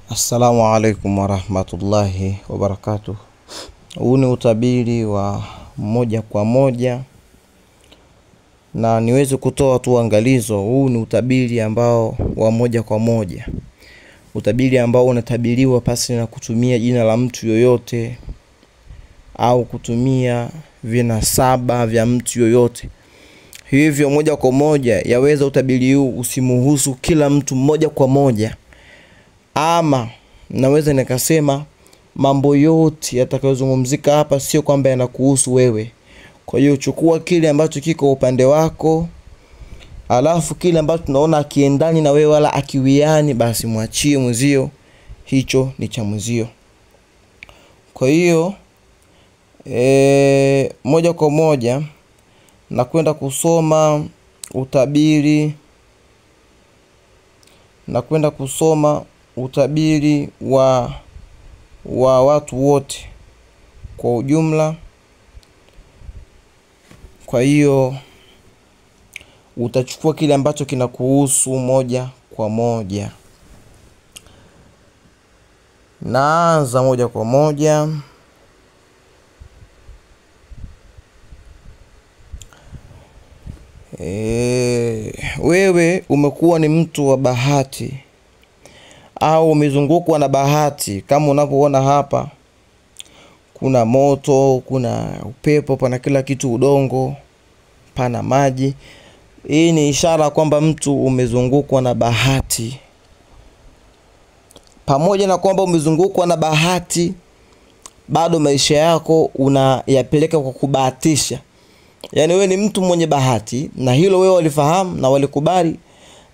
Assalamu alaikum warahmatullahi wabarakatuh. Huu ni utabiri wa moja kwa moja, na niweze kutoa tu angalizo. Huu ni utabiri ambao wa moja kwa moja, utabiri ambao unatabiriwa pasi na kutumia jina la mtu yoyote au kutumia vinasaba vya mtu yoyote. Hivyo moja kwa moja yaweza utabiri huu usimuhusu kila mtu moja kwa moja, ama naweza nikasema mambo yote yatakayozungumzika hapa sio kwamba yanakuhusu wewe. Kwa hiyo chukua kile ambacho kiko upande wako, alafu kile ambacho tunaona akiendani na wewe wala akiwiani, basi muachie mwenzio, hicho ni cha mwenzio. Kwa hiyo moja kwa moja nakwenda kusoma utabiri, wa watu wote kwa ujumla. Kwa hiyo utachukua kile ambacho kinakuhusu moja kwa moja. Naanza moja kwa moja. Wewe umekuwa ni mtu wa bahati au umezungukwa na bahati. Kama unavyoona hapa, kuna moto, kuna upepo, pana kila kitu, udongo, pana maji. Hii ni ishara kwamba mtu umezungukwa na bahati. Pamoja na kwamba umezungukwa na bahati, bado maisha yako unayapeleka kwa kubahatisha. Yaani wewe ni mtu mwenye bahati, na hilo wewe walifahamu na walikubali,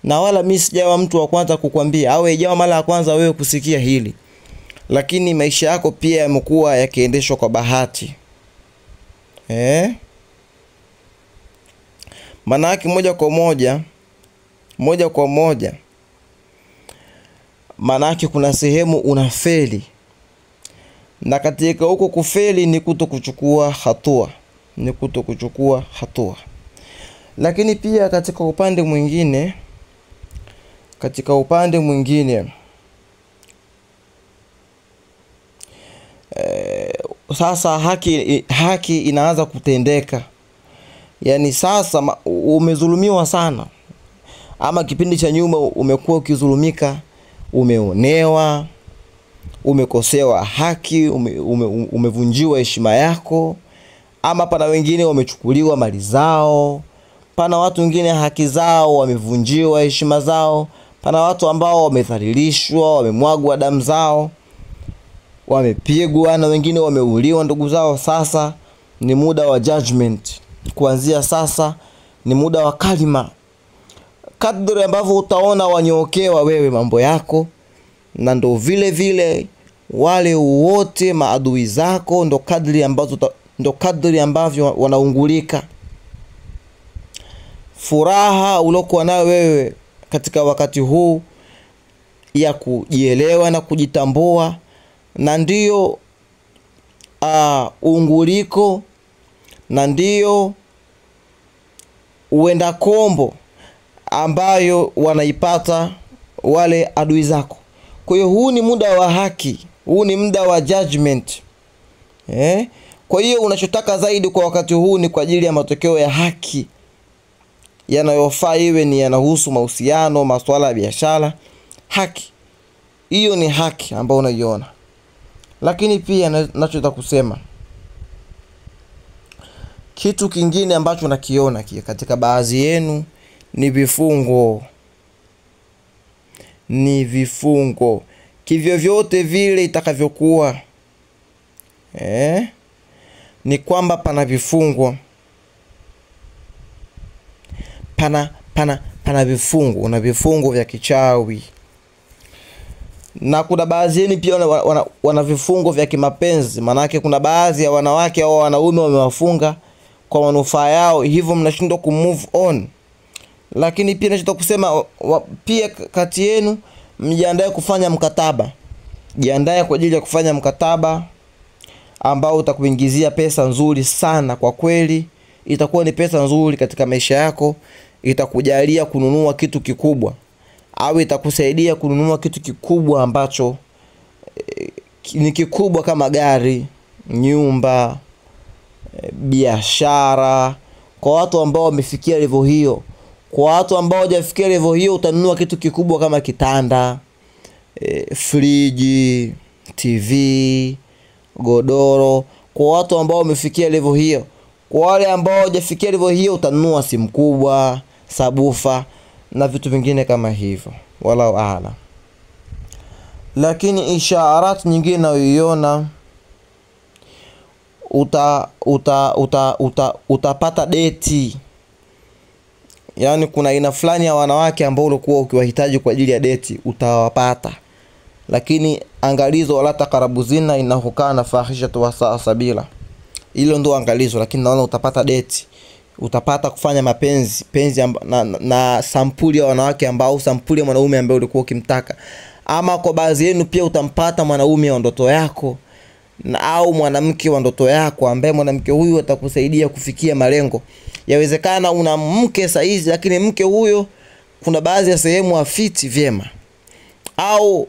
na wala mimi sijawa mtu wa kwanza kukwambia au ijawa mara ya kwanza wewe kusikia hili. Lakini maisha yako pia yamekuwa yakiendeshwa kwa bahati. Maana yake moja kwa moja maana yake kuna sehemu unafeli, na katika huko kufeli ni kutokuchukua hatua. Lakini pia katika upande mwingine sasa haki inaanza kutendeka. Yaani sasa umezulumiwa sana, ama kipindi cha nyuma umekuwa ukizulumika, umeonewa, umekosewa haki, umevunjiwa heshima yako, ama pana wengine wamechukuliwa mali zao, pana watu wengine haki zao wamevunjiwa heshima zao, pana watu ambao wamedhalilishwa, wamemwagwa damu zao, wamepigwa, na wengine wameuliwa ndugu zao. Sasa ni muda wa judgment. Kuanzia sasa ni muda wa kalima. Kadri ambavyo utaona wanyokewa wewe mambo yako, na ndo vile vile wale wote maadui zako ndo kadri ambavyo wanaungulika. Furaha ulokuwa nayo wewe katika wakati huu ya kujielewa na kujitambua, na ndio unguliko, na ndio uenda kombo ambayo wanaipata wale adui zako. Kwa hiyo huu ni muda wa haki, huu ni muda wa judgment. Kwa hiyo unachotaka zaidi kwa wakati huu ni kwa ajili ya matokeo ya haki yanayofaa, iwe ni yanahusu mahusiano, masuala ya biashara, haki. Hiyo ni haki ambayo unaiona. Lakini pia ninachotaka kusema kitu kingine ambacho nakiona katika baadhi yenu ni vifungo. Kivyo vyote vile itakavyokuwa, ni kwamba pana vifungo, pana vifungo, na vifungo vya kichawi. Na kuna baadhi yenu pia wana vifungo vya kimapenzi. Maana yake kuna baadhi ya wanawake au wanaume wamewafunga kwa manufaa yao, hivyo mnashindwa kumove on. Lakini pia nachotaka kusema, pia kati yenu mjiandae kufanya mkataba. Jiandae kwa ajili ya kufanya mkataba ambao utakuingizia pesa nzuri sana. Kwa kweli itakuwa ni pesa nzuri katika maisha yako, itakujalia kununua kitu kikubwa, au itakusaidia kununua kitu kikubwa ambacho ni kikubwa kama gari, nyumba, biashara. Kwa watu ambao wamefikia level hiyo. Kwa watu ambao hawajafikia level hiyo, utanunua kitu kikubwa kama kitanda, friji, TV, godoro. Kwa watu ambao wamefikia level hiyo. Kwa wale ambao hawajafikia level hiyo, utanunua simu kubwa, sabufa na vitu vingine kama hivyo. Wallahu a'lam. Lakini ishaarat nyingine unayoiona, utapata deti. Yani kuna aina fulani ya wanawake ambao ulikuwa ukiwahitaji kwa ajili ya deti, utawapata. Lakini angalizo, wala taqrabu zina innahu kana fahishatu wa sa'a sabila. Hilo ndo angalizo. Lakini naona utapata deti, utapata kufanya mapenzi na sampuli ya wanawake ambao, sampuli ya mwanaume ambaye ulikuwa ukimtaka. Ama kwa baadhi yenu pia utampata mwanaume wa ndoto yako au mwanamke wa ndoto yako, ambaye mwanamke huyu atakusaidia kufikia malengo. Yawezekana una mke saizi, lakini mke huyo kuna baadhi ya sehemu hafiti vyema. Au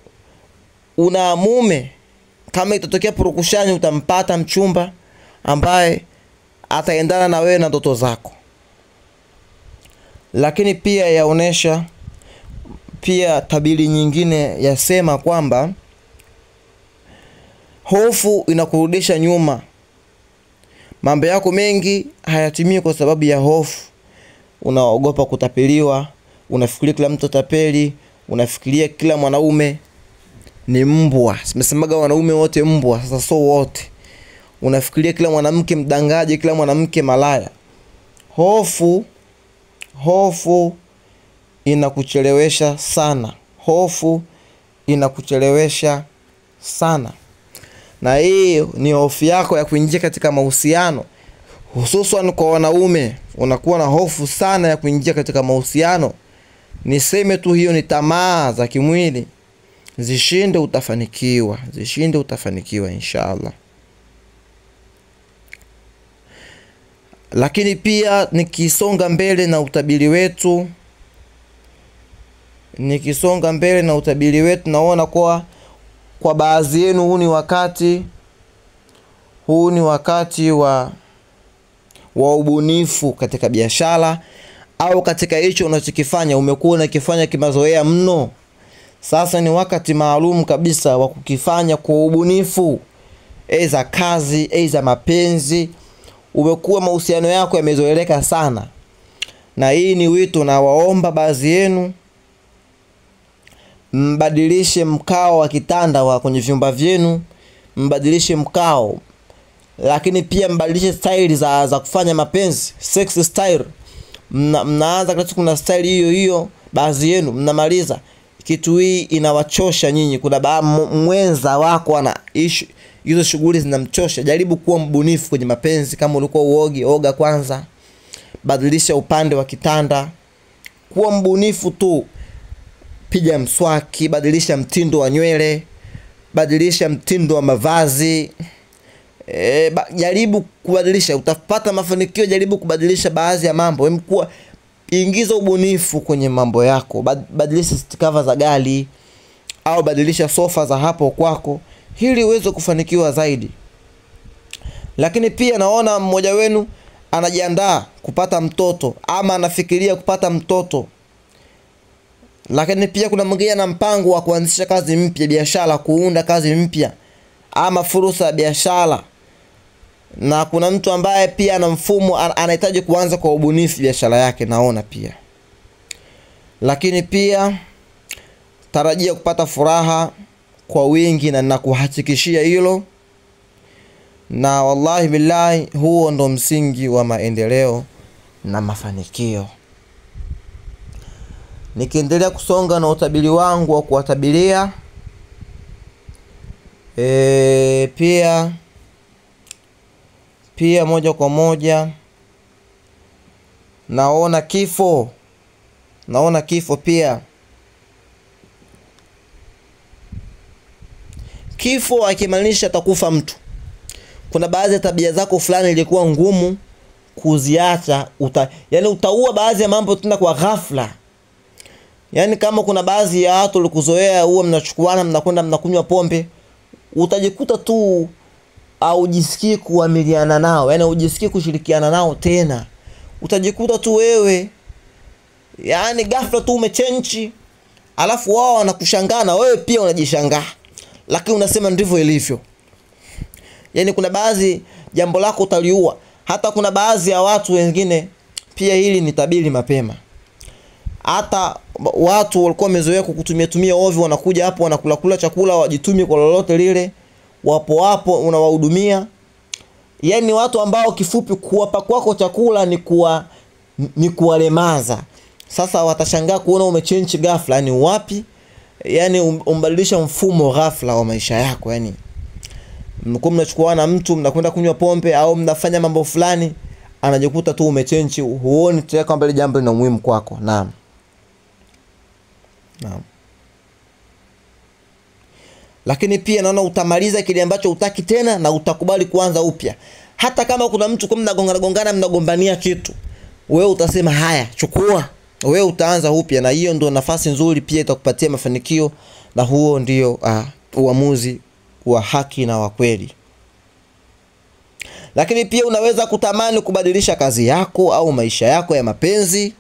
una mume, kama itatokea purukushani, utampata mchumba ambaye ataendana na wewe na ndoto zako. Lakini pia yaonesha pia tabiri nyingine yasema kwamba hofu inakurudisha nyuma. Mambo yako mengi hayatimii kwa sababu ya hofu. Unaogopa kutapeliwa, unafikiria kila mtu tapeli, unafikiria kila mwanaume ni mbwa. Simesemaga wanaume wote mbwa, sasa so wote. Unafikiria kila mwanamke mdangaji, kila mwanamke malaya. Hofu inakuchelewesha sana. Hofu inakuchelewesha sana. Na hii ni hofu yako ya kuingia katika mahusiano. Hususan kwa wanaume, unakuwa na hofu sana ya kuingia katika mahusiano. Niseme tu hiyo ni tamaa za kimwili. Zishinde, utafanikiwa. Zishinde, utafanikiwa inshallah. Lakini pia nikisonga mbele na utabiri wetu, naona kwa baadhi yenu huu ni wakati wa ubunifu katika biashara au katika hicho unachokifanya. Umekuwa unakifanya kimazoea mno. Sasa ni wakati maalum kabisa wa kukifanya kwa ubunifu. Eza kazi, eza mapenzi. Umekuwa mahusiano yako yamezoeleka sana. Na hii ni wito, na waomba baadhi yenu mbadilishe mkao wa kitanda wa kwenye vyumba vyenu, mbadilishe mkao. Lakini pia mbadilishe style za kufanya mapenzi, sex style. Mnaanza kati kuna style hiyo baadhi yenu mnamaliza. Kitu hii inawachosha nyinyi. Kuna mwenza wako ana hizo shughuli zinamchosha. Jaribu kuwa mbunifu kwenye mapenzi. Kama ulikuwa uogi, oga kwanza. Badilisha upande wa kitanda. Kuwa mbunifu tu. Piga mswaki, badilisha mtindo wa nywele, badilisha mtindo wa mavazi. Jaribu kubadilisha, utapata mafanikio. Jaribu kubadilisha baadhi ya mambo. Ingiza ubunifu kwenye mambo yako. Badilisha cover za gari au badilisha sofa za hapo kwako, ili uweze kufanikiwa zaidi. Lakini pia naona mmoja wenu anajiandaa kupata mtoto ama anafikiria kupata mtoto. Lakini pia kuna mwingine ana mpango wa kuanzisha kazi mpya, biashara, kuunda kazi mpya ama fursa ya biashara. Na kuna mtu ambaye pia ana mfumo, anahitaji kuanza kwa ubunifu biashara yake, naona pia. Lakini pia tarajia kupata furaha kwa wingi, na nakuhakikishia hilo. Na wallahi billahi, huo ndo msingi wa maendeleo na mafanikio. Nikiendelea kusonga na utabiri wangu wa kuwatabiria, pia moja kwa moja naona kifo. Pia kifo hakimaanisha atakufa mtu. Kuna baadhi ya tabia zako fulani ilikuwa ngumu kuziacha, yani utaua baadhi ya mambo tena kwa ghafla. Yani kama kuna baadhi ya watu walikuzoea huwa mnachukuana mnakwenda mnakunywa pombe, utajikuta tu au jisikii kuamiliana nao, yani ujisikii kushirikiana nao tena. Utajikuta tu wewe yani ghafla tu umechange, alafu wao wanakushangaa na wewe pia unajishangaa, lakini unasema ndivyo ilivyo. Yani kuna baadhi jambo lako utaliua. Hata kuna baadhi ya watu wengine pia, hili ni tabiri mapema. Hata watu walikuwa wamezoea kukutumia ovyo, wanakuja hapo wanakula chakula, wajitumie kwa lolote lile, wapo hapo unawahudumia. Yani watu ambao kifupi kuwapa kwako chakula ni kuwalemaza. Sasa watashangaa kuona umechange ghafla, yani wapi? Yani umbadilisha mfumo ghafla wa maisha yako. Yani mko mnachukua na mtu mnakwenda kunywa pombe au mnafanya mambo fulani, anajikuta tu umechange, huoni tena kwamba ile jambo lina umuhimu kwako. Naam. Lakini pia naona utamaliza kile ambacho utaki tena na utakubali kuanza upya. Hata kama kuna mtu kama mnagombania kitu, wewe utasema haya, chukua. Wewe utaanza upya, na hiyo ndio nafasi nzuri pia itakupatia mafanikio, na huo ndio uamuzi wa haki na wa kweli. Lakini pia unaweza kutamani kubadilisha kazi yako au maisha yako ya mapenzi.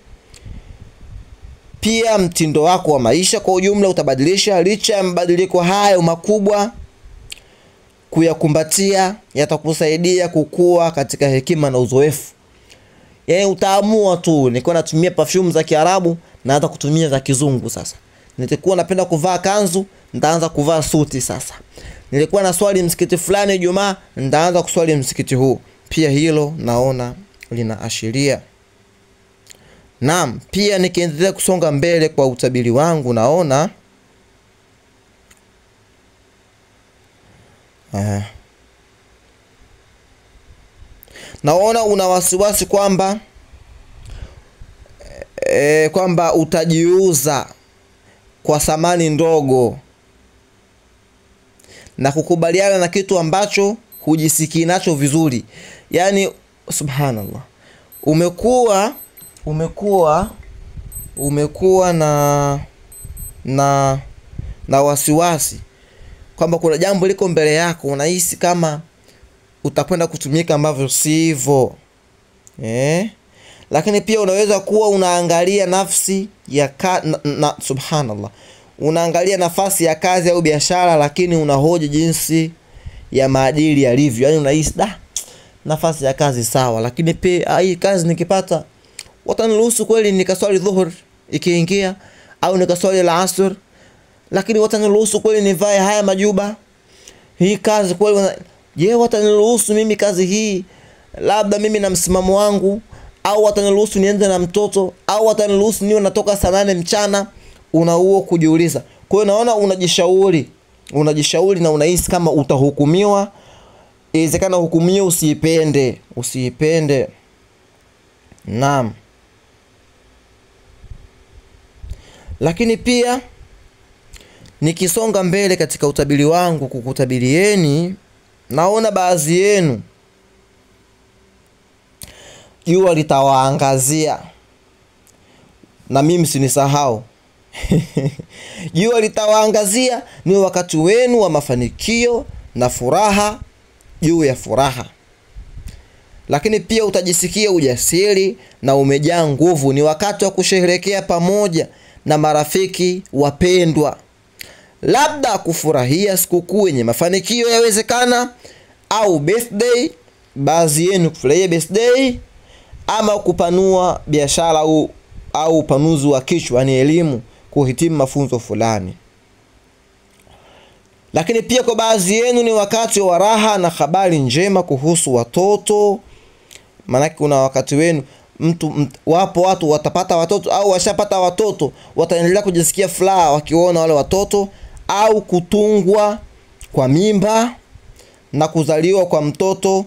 Pia mtindo wako wa maisha kwa ujumla utabadilisha. Licha ya mabadiliko hayo makubwa, kuyakumbatia yatakusaidia kukua katika hekima na uzoefu. Yani utaamua tu, nilikuwa natumia perfume za Kiarabu na hata kutumia za Kizungu sasa. Nilikuwa napenda kuvaa kanzu, nitaanza kuvaa suti sasa. Nilikuwa na swali msikiti fulani Ijumaa, nitaanza kuswali msikiti huu. Pia hilo naona linaashiria. Naam, pia nikiendelea kusonga mbele kwa utabiri wangu, naona una wasiwasi kwamba utajiuza kwa thamani ndogo na kukubaliana na kitu ambacho hujisikii nacho vizuri. Yani subhanallah, umekuwa na wasiwasi kwamba kuna jambo liko mbele yako, unahisi kama utakwenda kutumika ambavyo sivyo. Lakini pia unaweza kuwa unaangalia nafasi ya subhanallah, unaangalia nafasi ya kazi au biashara, lakini unahoji jinsi ya maadili yalivyo. Yani unahisi nafasi ya kazi sawa, lakini pia hii kazi nikipata wataniruhusu kweli nikaswali dhuhur ikiingia, au nikaswali al-asr, lakini wataniruhusu kweli nivae haya majuba? Hii kazi kweli je, wataniruhusu mimi kazi hii? Labda mimi na msimamo wangu, au wataniruhusu niende na mtoto, au wataniruhusu niwe natoka saa 8 mchana? Unahuo kujiuliza. Kwa hiyo naona unajishauri na unahisi kama utahukumiwa. Inawezekana hukumiwa usiipende. Naam. Lakini pia nikisonga mbele katika utabiri wangu kukutabirieni, naona baadhi yenu jua litawaangazia, na mimi sinisahau. Jua litawaangazia, ni wakati wenu wa mafanikio na furaha juu ya furaha. Lakini pia utajisikia ujasiri na umejaa nguvu. Ni wakati wa kusherehekea pamoja na marafiki wapendwa, labda kufurahia sikukuu yenye mafanikio yawezekana, au birthday, baadhi yenu kufurahia birthday, ama kupanua biashara au upanuzi wa kichwa, ni elimu, kuhitimu mafunzo fulani. Lakini pia kwa baadhi yenu ni wakati wa raha na habari njema kuhusu watoto. Maana kuna wakati wenu wapo watu watapata watoto au washapata watoto, wataendelea kujisikia furaha wakiona wale watoto, au kutungwa kwa mimba na kuzaliwa kwa mtoto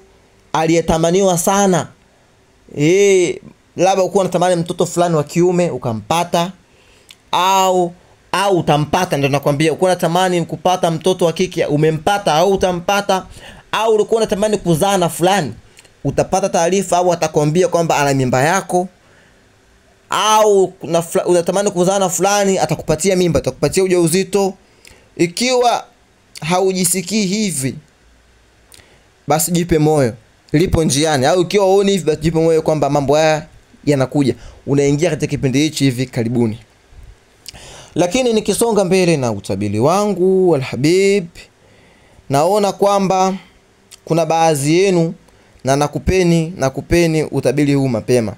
aliyetamaniwa sana. Labda uko unatamani mtoto fulani wa kiume ukampata, au utampata. Ndio nakwambia, uko unatamani kupata mtoto wa kike umempata au utampata, au ulikuwa unatamani kuzaa na fulani utapata taarifa, au atakwambia kwamba ana mimba yako, au unatamani kuzaa na fulani atakupatia mimba, atakupatia ujauzito. Ikiwa haujisikii hivi, basi jipe moyo, lipo njiani. Au ukiwa uone hivi, basi jipe moyo kwamba mambo haya yanakuja, unaingia katika kipindi hichi hivi karibuni. Lakini nikisonga mbele na utabiri wangu alhabib, naona kwamba kuna baadhi yenu, na nakupeni utabiri huu mapema.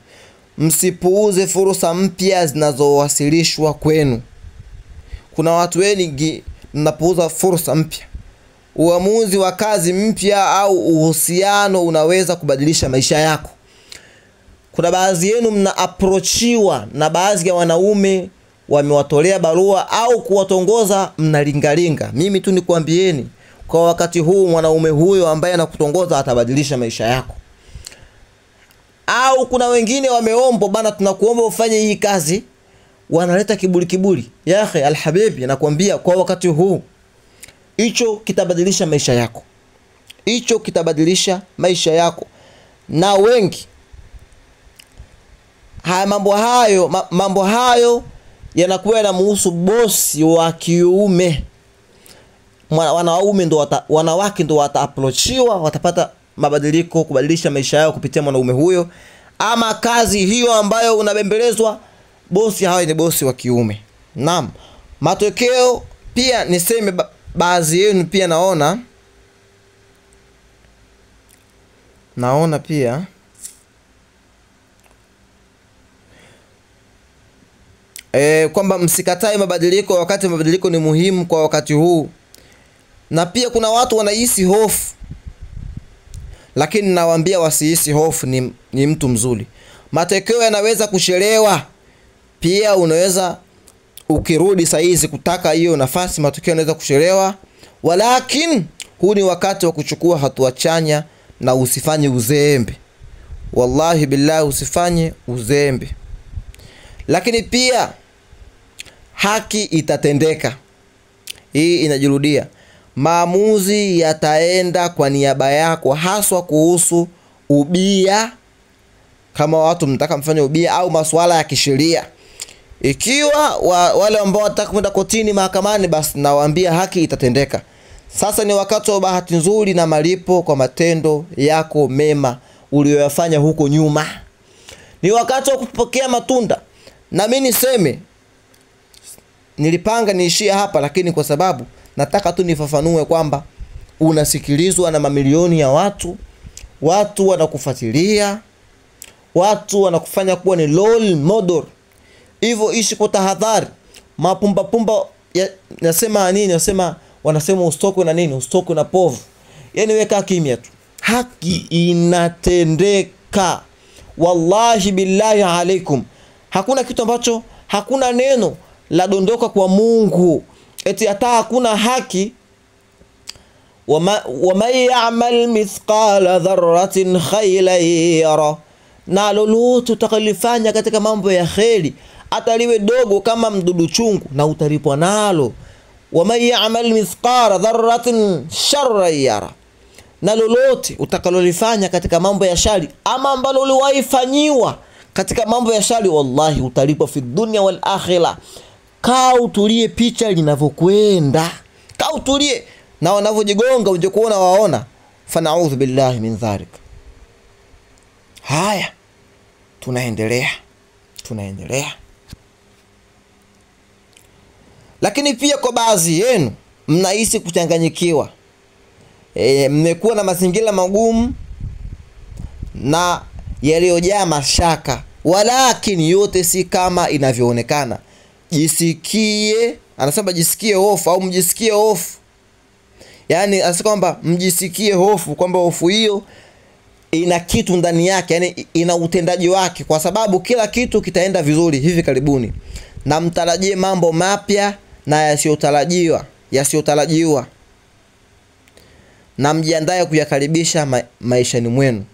Msipuuze fursa mpya zinazowasilishwa kwenu. Kuna watu wengi mnapuuza fursa mpya. Uamuzi wa kazi mpya au uhusiano unaweza kubadilisha maisha yako. Kuna baadhi yenu mna approachiwa na baadhi ya wanaume, wamewatolea barua au kuwatongoza, mnalingalinga. Mimi tu nikwambieni, kwa wakati huu mwanaume huyo ambaye anakutongoza atabadilisha maisha yako. Au kuna wengine wameomba, bana tunakuomba ufanye hii kazi, wanaleta kiburi. Ya akhi alhabibi, nakwambia kwa wakati huu hicho kitabadilisha maisha yako. Hicho kitabadilisha maisha yako. Na wengi mambo hayo yanakuwa yanamhusu bosi wa kiume. Wanawake ndo wata-approachiwa, watapata mabadiliko, kubadilisha maisha yao kupitia mwanaume huyo. Ama kazi hiyo ambayo unabembelezwa, bosi hawa ni bosi wa kiume. Naam, matokeo pia niseme baadhi yenu pia naona pia kwamba msikatae mabadiliko, wakati mabadiliko ni muhimu kwa wakati huu. Na pia kuna watu wanahisi hofu, lakini nawaambia wasihisi hofu, ni mtu mzuri. Matokeo yanaweza kuchelewa. Pia unaweza ukirudi saizi kutaka hiyo nafasi, matokeo yanaweza kuchelewa. Walakin huu ni wakati wa kuchukua hatua chanya na usifanye uzembe. Wallahi billahi, usifanye uzembe. Lakini pia haki itatendeka. Hii inajirudia. Maamuzi yataenda kwa niaba yako, haswa kuhusu ubia, kama watu mtaka mfanye ubia au masuala ya kisheria. Ikiwa wale ambao wataka kwenda kotini, mahakamani, basi nawaambia haki itatendeka. Sasa ni wakati wa bahati nzuri na malipo kwa matendo yako mema uliyoyafanya huko nyuma. Ni wakati wa kupokea matunda. Na mimi niseme, nilipanga niishie hapa, lakini kwa sababu nataka tu nifafanue kwamba unasikilizwa na mamilioni ya watu wanakufuatilia, watu wanakufanya kuwa ni role model. Hivyo ishi kwa tahadhari. Mapumba wanasema usitokwe na nini? Usitokwe na povu. Yani weka kimya tu. Haki inatendeka. Wallahi billahi alaikum. Hakuna kitu ambacho, hakuna neno la dondoka kwa Mungu eti hata hakuna haki. Wama ya'mal mithqala dharratin khayran yara. Na lolote utakalifanya katika mambo ya kheri, hata liwe dogo kama mdudu chungu, na utalipwa nalo. Wama ya'mal mithqala dharratin sharran yara. Na lolote utakalolifanya katika mambo ya shari, ama ambalo uliwaifanyiwa katika mambo ya shari, wallahi utalipwa fi dunya wal akhirah. Kaa utulie picha linavyokwenda. Kaa utulie na wanavyojigonga uje kuona waona. Fanaudhu billahi min dhalik. Haya, tunaendelea. Lakini pia kwa baadhi yenu mnahisi kuchanganyikiwa. Mmekuwa na mazingira magumu na yaliyojaa mashaka. Walakin yote si kama inavyoonekana. Jisikie hofu au mjisikie hofu. Yani anasema kwamba mjisikie hofu, kwamba hofu hiyo ina kitu ndani yake, yani ina utendaji wake, kwa sababu kila kitu kitaenda vizuri hivi karibuni. Na mtarajie mambo mapya na yasiyotarajiwa. Na mjiandae kuyakaribisha maishani mwenu.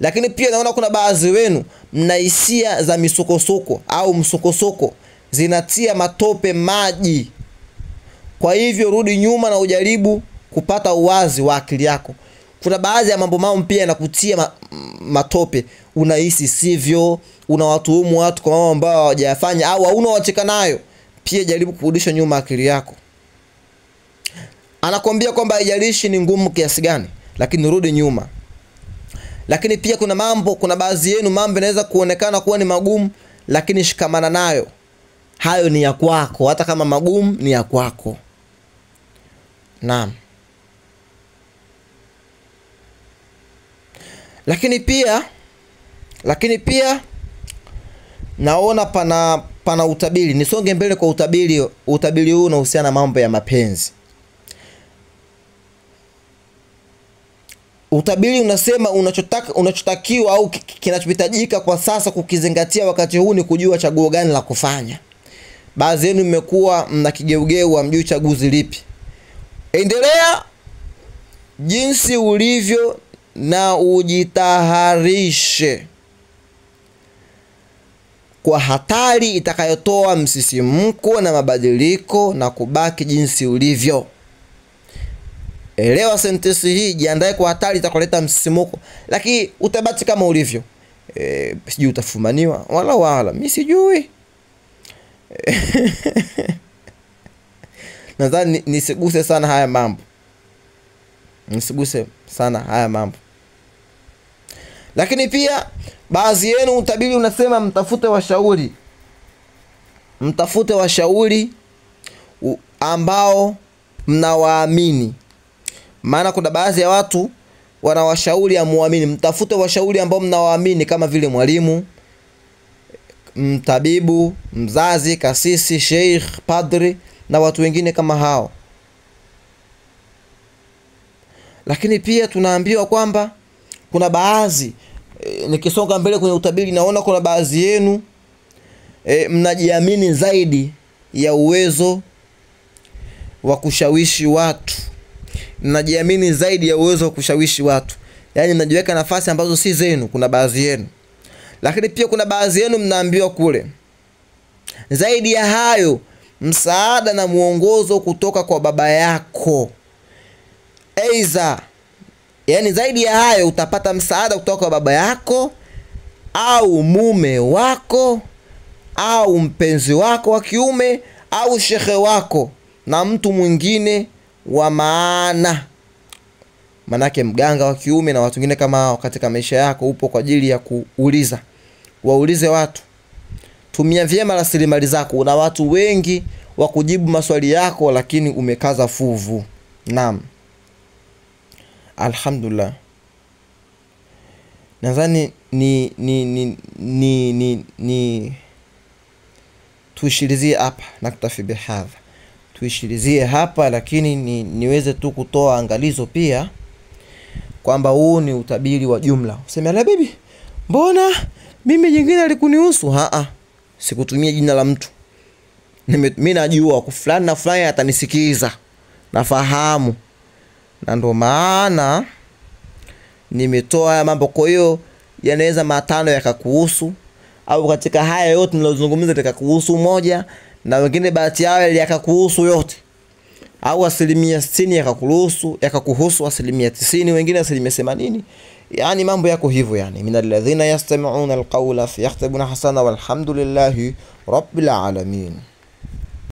Lakini pia naona kuna baadhi wenu mna hisia za misokosoko au msokosoko zinatia matope maji. Kwa hivyo rudi nyuma na ujaribu kupata uwazi wa akili yako. Kuna baadhi ya mambo pia yanakutia matope, unahisi sivyo, unawatuhumu watu kwa mambo ambayo hawajayafanya au hauna uhakika nayo. Pia jaribu kurudisha nyuma akili yako. anakuambia kwamba haijalishi ni ngumu kiasi gani, lakini rudi nyuma. Lakini pia kuna baadhi yenu mambo yanaweza kuonekana kuwa ni magumu, lakini shikamana nayo. Hayo ni ya kwako, hata kama magumu ni ya kwako. Naam. Lakini pia naona pana utabiri. Nisonge mbele kwa utabiri. Utabiri huu unahusiana na mambo ya mapenzi. Utabiri unasema unachotakiwa au kinachohitajika kwa sasa kukizingatia wakati huu ni kujua chaguo gani la kufanya. Baadhi yenu mmekuwa mna kigeugeu, hamjui chaguzi lipi. Endelea jinsi ulivyo na ujitaharishe kwa hatari itakayotoa msisimko na mabadiliko na kubaki jinsi ulivyo. Elewa sentensi hii, jiandae kwa hatari itakoleta msisimko, lakini utabaki kama ulivyo. Sijui utafumaniwa wala mimi sijui. Nadhani nisiguse sana haya mambo. Lakini pia baadhi yenu utabiri unasema mtafute washauri ambao mnawaamini. Maana kuna baadhi ya watu wanawashauri amuamini. Mtafute washauri ambao mnawaamini kama vile mwalimu, mtabibu, mzazi, kasisi, sheikh, padri na watu wengine kama hao. Lakini pia tunaambiwa kwamba kuna baadhi nikisonga mbele kwenye utabiri naona kuna baadhi yenu mnajiamini zaidi ya uwezo wa kushawishi watu. Mnajiamini zaidi ya uwezo wa kushawishi watu. Yaani mnajiweka nafasi ambazo si zenu, kuna baadhi yenu. Lakini pia kuna baadhi yenu mnaambiwa kule, zaidi ya hayo, msaada na muongozo kutoka kwa baba yako. Yani zaidi ya hayo utapata msaada kutoka kwa baba yako au mume wako au mpenzi wako wa kiume au shekhe wako na mtu mwingine wa maana. Manake mganga wa kiume na watu wengine kama hao katika maisha yako upo kwa ajili ya kuuliza. Waulize watu. Tumia vyema rasilimali zako. Una watu wengi wa kujibu maswali yako, lakini umekaza fuvu. Naam. Alhamdulillah. Nadhani tuishilizie hapa na kutafi bihadha. Tuishilizie hapa, lakini niweze tu kutoa angalizo pia kwamba huu ni utabiri wa jumla. Useme la bibi, mbona mimi jingine alikunihusu? Sikutumia jina la mtu. Mimi najua kwa fulani na fulani atanisikiza. Nafahamu. Na ndio maana nimetoa haya mambo. Kwa hiyo yanaweza matano yakakuhusu, au katika haya yote nilozungumza yakakuhusu moja, na wengine bahati yao yakakuhusu yote, au 60% yakakuhusu 90%, wengine 80%. Yani mambo yako hivyo. Yani minal ladhina yastami'una alqawla fayakhtabuna hasana walhamdulillahi rabbil alamin.